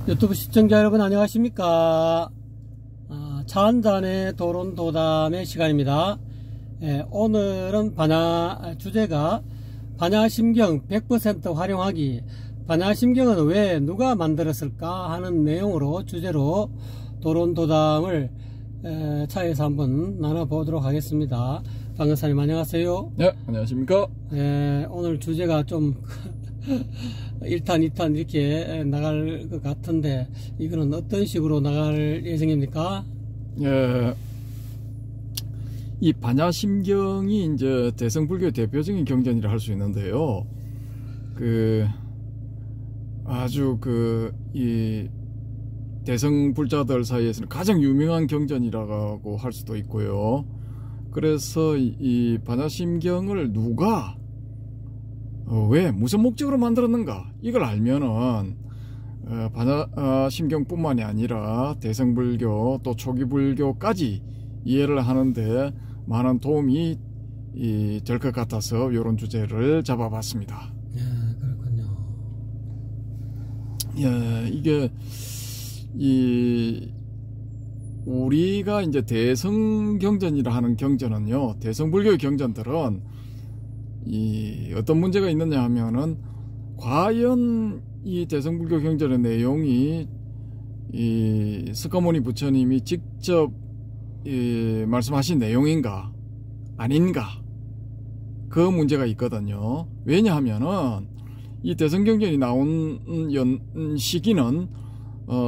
유튜브 시청자 여러분 안녕하십니까. 차 한잔의 도론도담의 시간입니다. 오늘은 주제가 반야심경 100% 활용하기, 반야심경은 왜 누가 만들었을까 하는 내용으로 주제로 도론도담을 차에서 한번 나눠보도록 하겠습니다. 방역사님 안녕하세요. 네, 안녕하십니까. 오늘 주제가 좀 1탄 2탄 이렇게 나갈 것 같은데 이거는 어떤 식으로 나갈 예정입니까? 이 반야심경이 이제 대성불교의 대표적인 경전이라 할 수 있는데요. 이 대성불자들 사이에서는 가장 유명한 경전이라고 할 수도 있고요. 그래서 이 반야심경을 누가 왜 무슨 목적으로 만들었는가 이걸 알면은 반야심경 뿐만이 아니라 대성불교 또 초기불교까지 이해를 하는데 많은 도움이 될 것 같아서 이런 주제를 잡아봤습니다. 그렇군요. 이게 우리가 이제 대성경전이라 하는 경전은요, 대성불교의 경전들은 어떤 문제가 있느냐 하면은 과연 이 대성불교 경전의 내용이 석가모니 부처님이 직접 말씀하신 내용인가 아닌가, 그 문제가 있거든요. 왜냐하면은 이 대성경전이 나온 시기는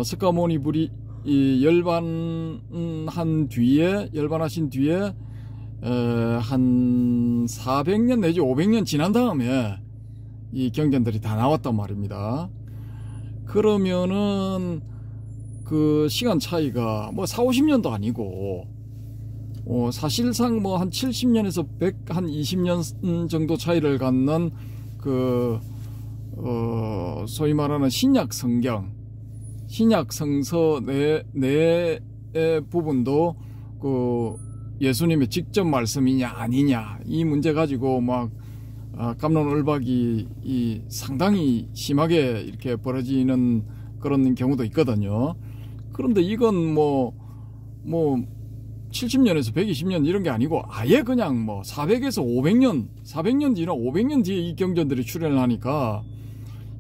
석가모니 불이 열반하신 뒤에 한 400년 내지 500년 지난 다음에 이 경전들이 다 나왔단 말입니다. 그러면은 그 시간 차이가 뭐 40-50년도 아니고 사실상 뭐 한 70년에서 100, 한 20년 정도 차이를 갖는 소위 말하는 신약 성경, 신약 성서 내 부분도 예수님의 직접 말씀이냐 아니냐 이 문제 가지고 막 갑론을박이 상당히 심하게 이렇게 벌어지는 그런 경우도 있거든요. 그런데 이건 뭐 70년에서 120년 이런 게 아니고 아예 그냥 뭐 400에서 500년, 400년 뒤나 500년 뒤에 이 경전들이 출현을 하니까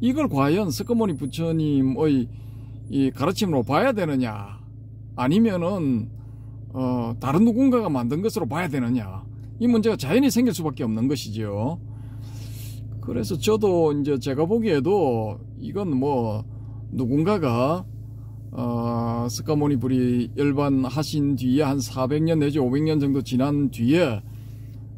이걸 과연 석가모니 부처님의 이 가르침으로 봐야 되느냐 아니면은 다른 누군가가 만든 것으로 봐야 되느냐, 이 문제가 자연히 생길 수밖에 없는 것이죠. 그래서 저도 이제 제가 보기에도 이건 뭐 누군가가 석가모니 불이 열반하신 뒤에 한 400년 내지 500년 정도 지난 뒤에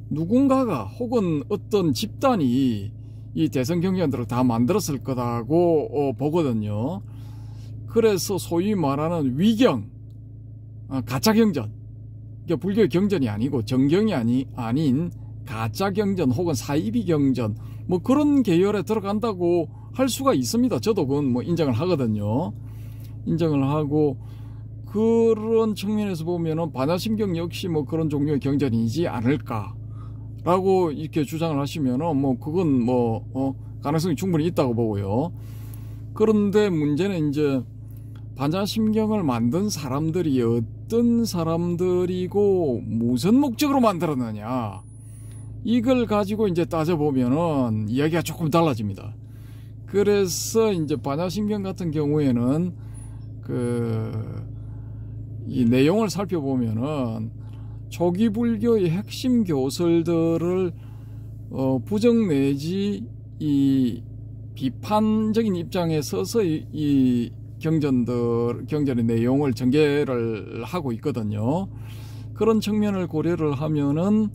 누군가가 혹은 어떤 집단이 이 대성경전들을 다 만들었을 거라고 보거든요. 그래서 소위 말하는 위경, 가짜 경전, 그러니까 불교의 경전이 아니고 정경이 아닌 가짜 경전 혹은 사이비 경전, 뭐 그런 계열에 들어간다고 할 수가 있습니다. 저도 그건 뭐 인정을 하거든요. 인정을 하고, 그런 측면에서 보면은 반야심경 역시 뭐 그런 종류의 경전이지 않을까라고 이렇게 주장을 하시면은 뭐 그건 가능성이 충분히 있다고 보고요. 그런데 문제는 이제 반야심경을 만든 사람들이 어떤 사람들이고 무슨 목적으로 만들었느냐, 이걸 가지고 이제 따져보면은 이야기가 조금 달라집니다. 그래서 이제 반야심경 같은 경우에는 이 내용을 살펴보면은 초기 불교의 핵심 교설들을 부정 내지 이 비판적인 입장에 서서 이 경전의 내용을 전개를 하고 있거든요. 그런 측면을 고려를 하면은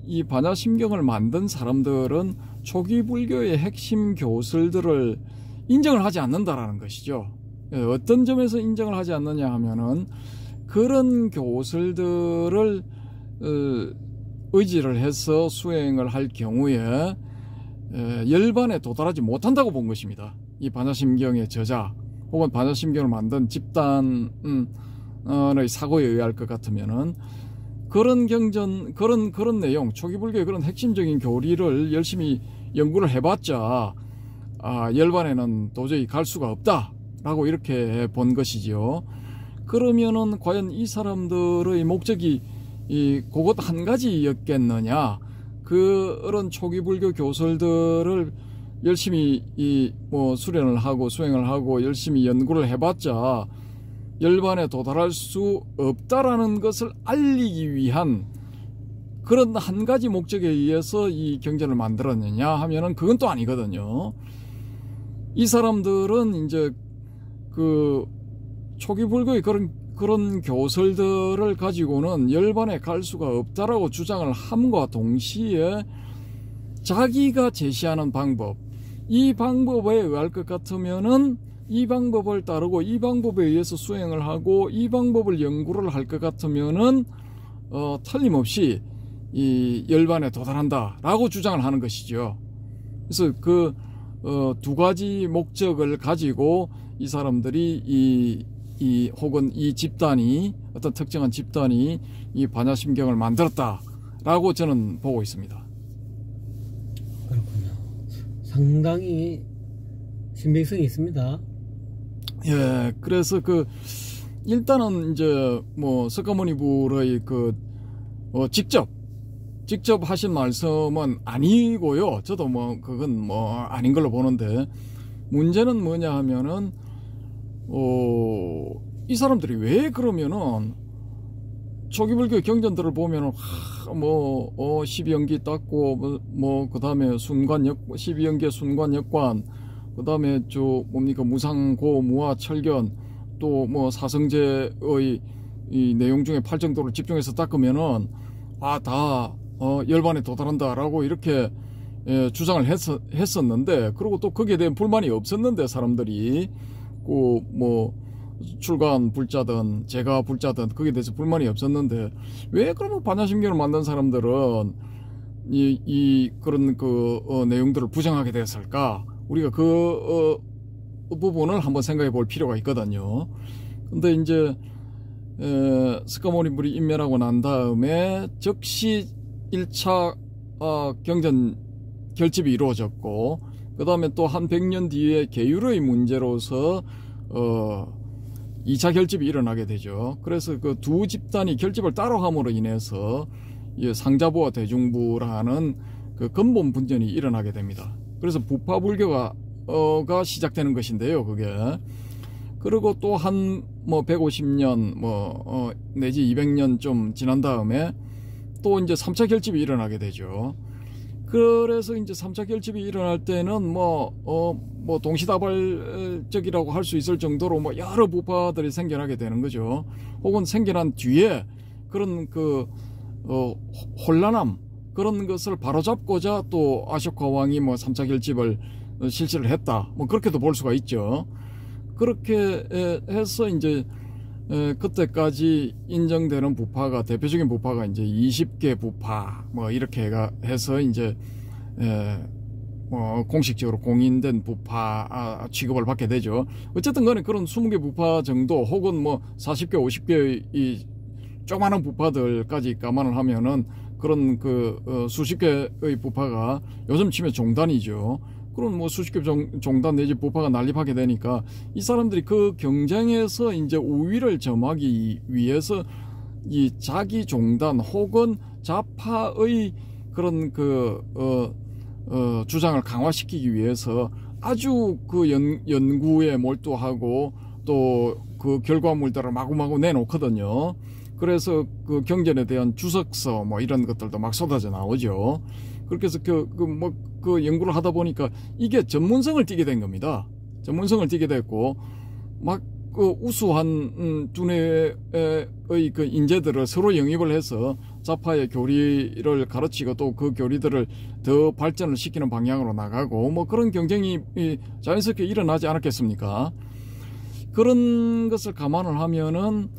이 반야심경을 만든 사람들은 초기 불교의 핵심 교설들을 인정을 하지 않는다라는 것이죠. 어떤 점에서 인정을 하지 않느냐 하면은 그런 교설들을 의지를 해서 수행을 할 경우에 열반에 도달하지 못한다고 본 것입니다. 이 반야심경의 저자 혹은 반야심경을 만든 집단의 사고에 의할 것 같으면은 그런 경전, 그런 내용, 초기불교의 그런 핵심적인 교리를 열심히 연구를 해봤자 열반에는 도저히 갈 수가 없다, 라고 이렇게 본 것이죠. 그러면은 과연 이 사람들의 목적이 그것 한 가지였겠느냐? 그런 초기 불교 교설들을 열심히 수련을 하고 수행을 하고 열심히 연구를 해봤자 열반에 도달할 수 없다라는 것을 알리기 위한 그런 한 가지 목적에 의해서 이 경전을 만들었느냐 하면은 그건 또 아니거든요. 이 사람들은 이제 그 초기 불교의 그런 교설들을 가지고는 열반에 갈 수가 없다라고 주장을 함과 동시에 자기가 제시하는 방법, 이 방법에 의할 것 같으면은 이 방법을 따르고 이 방법에 의해서 수행을 하고 이 방법을 연구를 할 것 같으면은 틀림없이 이 열반에 도달한다라고 주장을 하는 것이죠. 그래서 그 두 가지 목적을 가지고 이 사람들이 혹은 이 집단이 어떤 특정한 집단이 이 반야심경을 만들었다라고 저는 보고 있습니다. 그렇군요. 상당히 신빙성이 있습니다. 예, 그래서 일단은 이제 석가모니불의 직접 하신 말씀은 아니고요. 저도 그건 아닌 걸로 보는데, 문제는 뭐냐 하면은 이 사람들이 왜 그러면은 초기불교 경전들을 보면은 12연기 닦고 그 다음에 12연기의 순관역관, 그 다음에 무상고 무아 철견, 또 사성제의 이 내용 중에 8정도를 집중해서 닦으면은 다 열반에 도달한다라고 이렇게 주장을 했었는데, 그리고 또 거기에 대한 불만이 없었는데, 사람들이 출가한 불자든 제가 불자든 거기에 대해서 불만이 없었는데, 왜 그러면 반야심경을 만든 사람들은 그런 내용들을 부정하게 되었을까? 우리가 그 부분을 한번 생각해 볼 필요가 있거든요. 근데 이제 석가모니불이 임면하고 난 다음에 즉시 1차 경전 결집이 이루어졌고, 그 다음에 또 한 100년 뒤에 계율의 문제로서 2차 결집이 일어나게 되죠. 그래서 그 두 집단이 결집을 따로 함으로 인해서 상자부와 대중부라는 그 근본 분전이 일어나게 됩니다. 그래서 부파불교가 시작되는 것인데요, 그게. 그리고 또 한 150년 내지 200년 좀 지난 다음에 또 이제 3차 결집이 일어나게 되죠. 그래서 이제 3차 결집이 일어날 때는 동시다발적이라고 할 수 있을 정도로 여러 부파들이 생겨나게 되는 거죠. 혹은 생겨난 뒤에 그런 혼란함, 그런 것을 바로잡고자 또 아쇼카 왕이 3차 결집을 실시를 했다. 그렇게도 볼 수가 있죠. 그렇게 해서 이제 그때까지 인정되는 부파가, 대표적인 부파가 이제 20개 부파 이렇게 해서 이제 공식적으로 공인된 부파 취급을 받게 되죠. 어쨌든 간에 그런 20개 부파 정도, 혹은 40개 50개의 이 조그마한 부파들까지 감안을 하면은 그런 수십 개의 부파가 요즘 치면 종단이죠. 그런 수십 개 종단 내지 부파가 난립하게 되니까 이 사람들이 그 경쟁에서 이제 우위를 점하기 위해서 이 자기 종단 혹은 좌파의 그런 주장을 강화시키기 위해서 아주 연구에 몰두하고 또 그 결과물들을 마구마구 내놓거든요. 그래서 그 경전에 대한 주석서 이런 것들도 막 쏟아져 나오죠. 그렇게 해서 그 연구를 하다 보니까 이게 전문성을 띠게 된 겁니다. 전문성을 띠게 됐고, 우수한 두뇌의 그 인재들을 서로 영입을 해서 좌파의 교리를 가르치고 또 그 교리들을 더 발전을 시키는 방향으로 나가고 그런 경쟁이 자연스럽게 일어나지 않았겠습니까? 그런 것을 감안을 하면은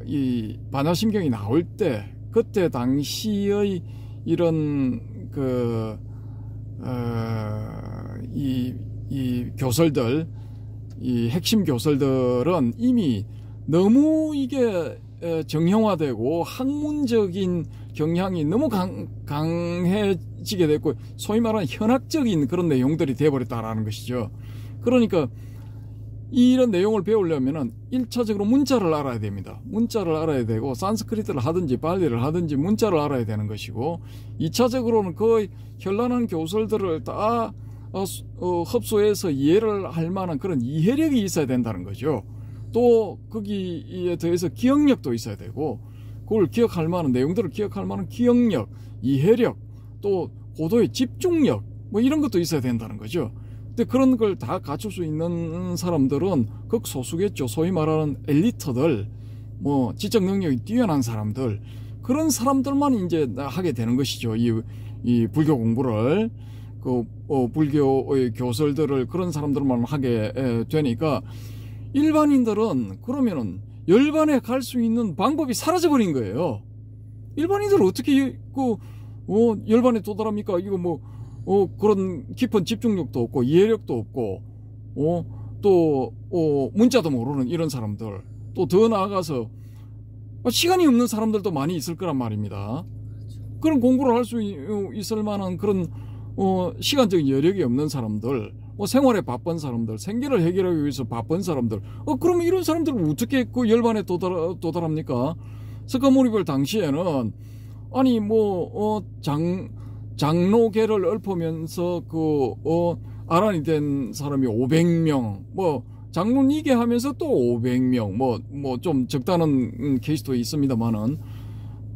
이 반야심경이 나올 때 그때 당시의 이런 이 교설들, 이 핵심 교설들은 이미 너무 이게 정형화되고 학문적인 경향이 너무 강해지게 됐고, 소위 말하는 현학적인 그런 내용들이 되어버렸다라는 것이죠. 그러니까 이런 내용을 배우려면은 1차적으로 문자를 알아야 됩니다. 문자를 알아야 되고 산스크리트를 하든지 발리를 하든지 문자를 알아야 되는 것이고, 2차적으로는 그 현란한 교설들을 다 흡수해서 이해를 할 만한 그런 이해력이 있어야 된다는 거죠. 또 거기에 더해서 기억력도 있어야 되고, 그걸 기억할 만한 내용들을 기억할 만한 기억력, 이해력, 또 고도의 집중력 뭐 이런 것도 있어야 된다는 거죠. 근데 그런 걸 다 갖출 수 있는 사람들은 극소수겠죠. 소위 말하는 엘리트들, 뭐 지적 능력이 뛰어난 사람들, 그런 사람들만 이제 하게 되는 것이죠. 이 불교 공부를, 불교의 교설들을 그런 사람들만 하게 되니까, 일반인들은 그러면은 열반에 갈 수 있는 방법이 사라져버린 거예요. 일반인들은 어떻게 열반에 도달합니까? 이거 뭐 그런 깊은 집중력도 없고 이해력도 없고, 또 문자도 모르는 이런 사람들, 또 더 나아가서 시간이 없는 사람들도 많이 있을 거란 말입니다. 그런 공부를 할 수 있을 만한 그런 시간적인 여력이 없는 사람들, 생활에 바쁜 사람들, 생계를 해결하기 위해서 바쁜 사람들, 그러면 이런 사람들은 어떻게 그 열반에 도달합니까? 석가모니별 당시에는 아니 장로계를 읊으면서 아란이 된 사람이 500명, 장로 2개 하면서 또 500명, 좀 적다는 케이스도 있습니다만은,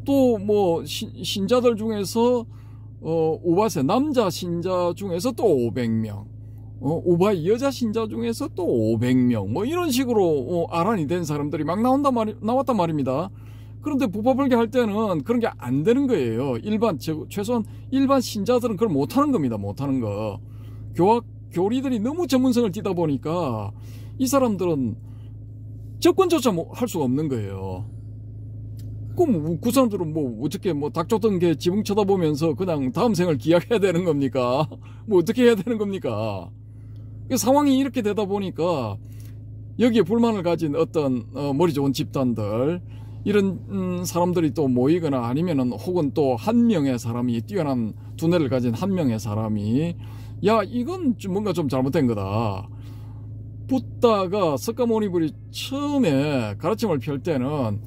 또 신자들 중에서 우바세 남자 신자 중에서 또 500명, 우바이 여자 신자 중에서 또 500명, 이런 식으로 아란이 된 사람들이 막 나왔단 말입니다. 그런데 부파불교 할 때는 그런 게 안 되는 거예요. 최소한 일반 신자들은 그걸 못하는 겁니다. 못하는 거. 교리들이 너무 전문성을 띠다 보니까 이 사람들은 접근조차 할 수가 없는 거예요. 그럼 그 사람들은 어떻게 닥쳤던 게 지붕 쳐다보면서 그냥 다음 생을 기약해야 되는 겁니까? 어떻게 해야 되는 겁니까? 상황이 이렇게 되다 보니까 여기에 불만을 가진 어떤 머리 좋은 집단들, 이런 사람들이 또 모이거나 아니면은 혹은 또 한 명의 사람이, 뛰어난 두뇌를 가진 한 명의 사람이, 야 이건 뭔가 좀 잘못된 거다. 붓다가 석가모니불이 처음에 가르침을 펼 때는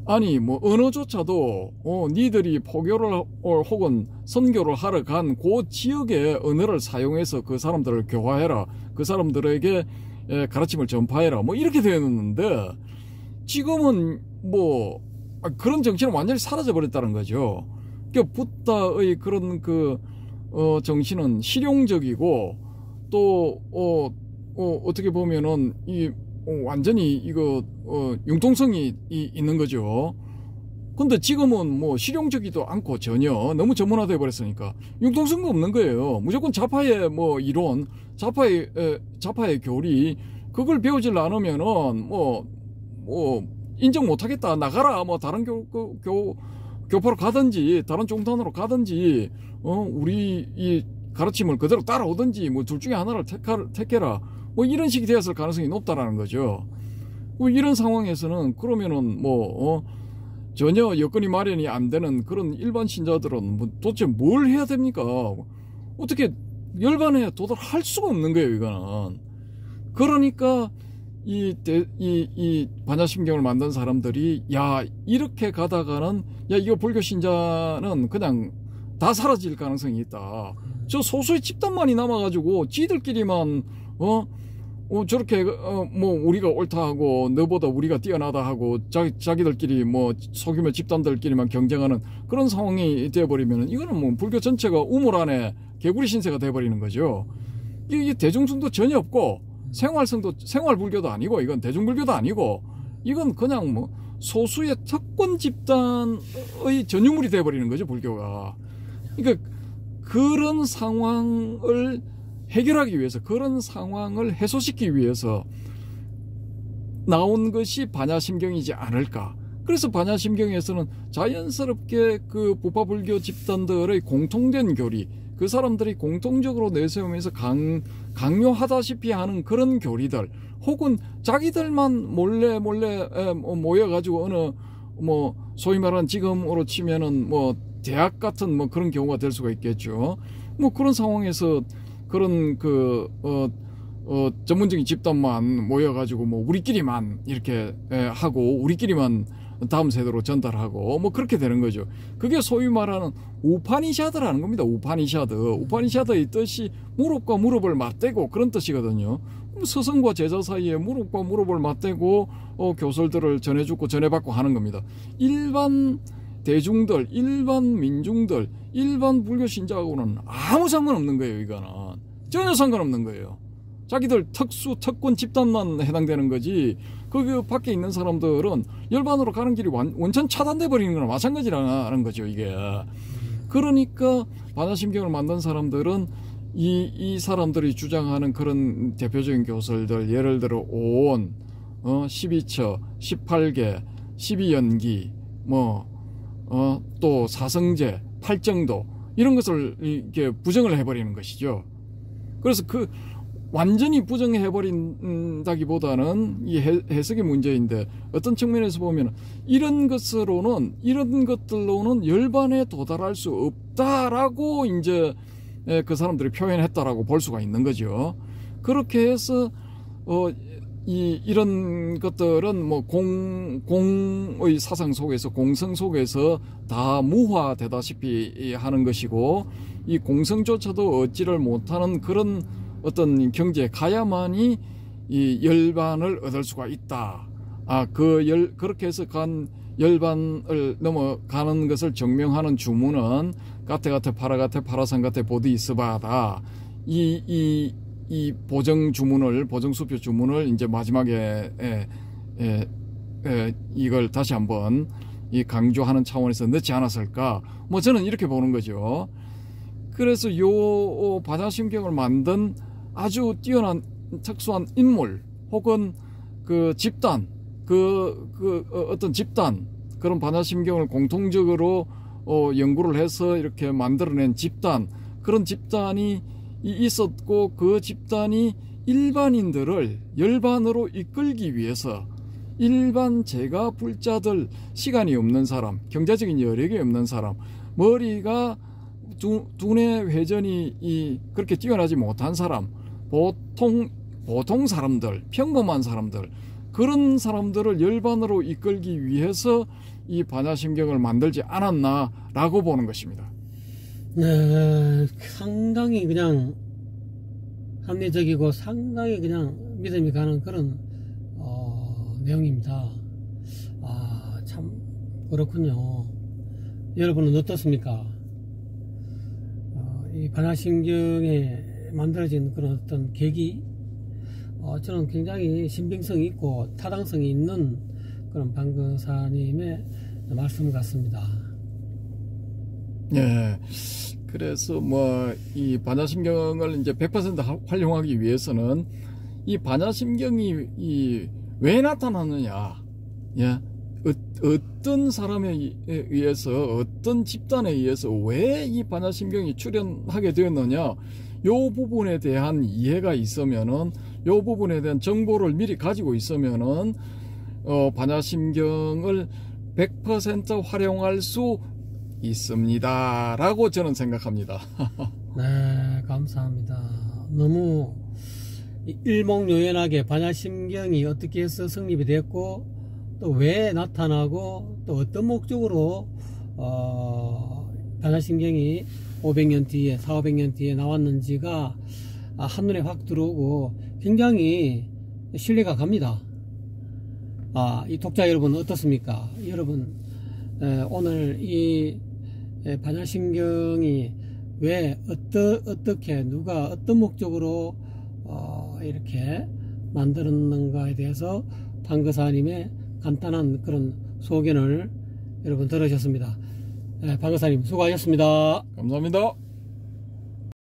아니 언어조차도 니들이 포교를 혹은 선교를 하러 간 그 지역의 언어를 사용해서 그 사람들을 교화해라, 그 사람들에게 가르침을 전파해라, 이렇게 되었는데, 지금은 그런 정신은 완전히 사라져 버렸다는 거죠. 그러니까 붓다의 그런 정신은 실용적이고, 또 어떻게 보면은 완전히 융통성이 있는 거죠. 근데 지금은 실용적이도 않고 전혀 너무 전문화되어 버렸으니까 융통성도 없는 거예요. 무조건 좌파의 이론, 좌파의 교리, 그걸 배우질 않으면은 인정 못하겠다, 나가라, 다른 교파로 가든지 다른 종단으로 가든지, 우리 이 가르침을 그대로 따라오든지, 둘 중에 하나를 택해라, 이런 식이 되었을 가능성이 높다라는 거죠. 이런 상황에서는 그러면은 전혀 여건이 마련이 안 되는 그런 일반 신자들은 도대체 뭘 해야 됩니까? 어떻게 열반에 도달할 수가 없는 거예요, 이거는. 그러니까 이 반야심경을 만든 사람들이, 야 이렇게 가다가는 이거 불교 신자는 그냥 다 사라질 가능성이 있다. 저 소수의 집단만이 남아가지고 지들끼리만 저렇게 우리가 옳다 하고 너보다 우리가 뛰어나다 하고 자기들끼리 소규모 집단들끼리만 경쟁하는 그런 상황이 되어버리면, 이거는 불교 전체가 우물 안에 개구리 신세가 돼버리는 거죠. 이게 대중성도 전혀 없고, 생활불교도 아니고, 이건 대중불교도 아니고, 이건 그냥 소수의 특권 집단의 전유물이 돼버리는 거죠, 불교가. 그러니까 그런 상황을 해결하기 위해서, 그런 상황을 해소시키기 위해서 나온 것이 반야심경이지 않을까. 그래서 반야심경에서는 자연스럽게 그 부파불교 집단들의 공통된 교리, 그 사람들이 공통적으로 내세우면서 강요하다시피 하는 그런 교리들, 혹은 자기들만 몰래 모여가지고 어느 소위 말하는 지금으로 치면은 대학 같은 그런 경우가 될 수가 있겠죠. 그런 상황에서 그런 전문적인 집단만 모여가지고 뭐 우리끼리만 이렇게 하고 우리끼리만 다음 세대로 전달하고 뭐 그렇게 되는 거죠. 그게 소위 말하는 우파니샤드라는 겁니다. 우파니샤드의 뜻이 무릎과 무릎을 맞대고 그런 뜻이거든요. 스승과 제자 사이에 무릎과 무릎을 맞대고 교설들을 전해주고 전해받고 하는 겁니다. 일반 대중들, 일반 민중들, 일반 불교 신자하고는 아무 상관없는 거예요. 이거는 전혀 상관없는 거예요. 자기들 특권 집단만 해당되는 거지 그 밖에 있는 사람들은 열반으로 가는 길이 원천 차단돼 버리는 거나 마찬가지라는 거죠. 이게 그러니까 반야심경을 만든 사람들은 이 사람들이 주장하는 그런 대표적인 교설들, 예를 들어 오온, 12처, 18개, 12연기, 또 사성제, 팔정도 이런 것을 이렇게 부정을 해버리는 것이죠. 그래서 완전히 부정해버린다기보다는 이 해석의 문제인데 어떤 측면에서 보면 이런 것들로는 열반에 도달할 수 없다라고 이제 그 사람들이 표현했다라고 볼 수가 있는 거죠. 그렇게 해서 이런 것들은 뭐 공의 사상 속에서 공성 속에서 다 무화되다시피 하는 것이고 이 공성조차도 얻지를 못하는 그런 어떤 경지에 가야만이 이 열반을 얻을 수가 있다. 그렇게 해서 열반을 넘어가는 것을 증명하는 주문은 가테가테 파라가테 파라상가테 보디스바다. 이 보정 수표 주문을 이제 마지막에 이걸 다시 한번 이 강조하는 차원에서 넣지 않았을까? 뭐 저는 이렇게 보는 거죠. 그래서 요 반야심경을 만든 아주 뛰어난 특수한 인물 혹은 그 집단 어떤 집단 그런 반야심경을 공통적으로 연구를 해서 이렇게 만들어낸 집단 그런 집단이 있었고 그 집단이 일반인들을 열반으로 이끌기 위해서 일반 제가 불자들 시간이 없는 사람 경제적인 여력이 없는 사람 머리가 두뇌 회전이 그렇게 뛰어나지 못한 사람 보통 사람들 평범한 사람들 그런 사람들을 열반으로 이끌기 위해서 이 반야심경을 만들지 않았나라고 보는 것입니다. 네, 상당히 그냥 합리적이고 상당히 그냥 믿음이 가는 그런 내용입니다. 참 그렇군요. 여러분은 어떻습니까? 이 반야심경에 만들어진 그런 어떤 계기 저는 굉장히 신빙성이 있고 타당성이 있는 그런 방근사님의 말씀 같습니다. 네. 그래서 이 반야심경을 이제 100% 활용하기 위해서는 이 반야심경이 왜 나타나느냐, 예, 어떤 사람에 의해서 어떤 집단에 의해서 왜 이 반야심경이 출현하게 되었느냐, 요 부분에 대한 이해가 있으면은 요 부분에 대한 정보를 미리 가지고 있으면은 반야심경을 100% 활용할 수 있습니다 라고 저는 생각합니다. 네, 감사합니다. 너무 일목요연하게 반야심경이 어떻게 해서 성립이 됐고 또 왜 나타나고 또 어떤 목적으로 반야심경이 500년 뒤에 400~500년 뒤에 나왔는지가 한눈에 확 들어오고 굉장히 신뢰가 갑니다. 이 독자 여러분 어떻습니까? 여러분 오늘 이 반야심경이 왜 어떻게 누가 어떤 목적으로 이렇게 만들었는가에 대해서 방거사님의 간단한 그런 소견을 여러분 들으셨습니다. 방거사님 수고하셨습니다. 감사합니다.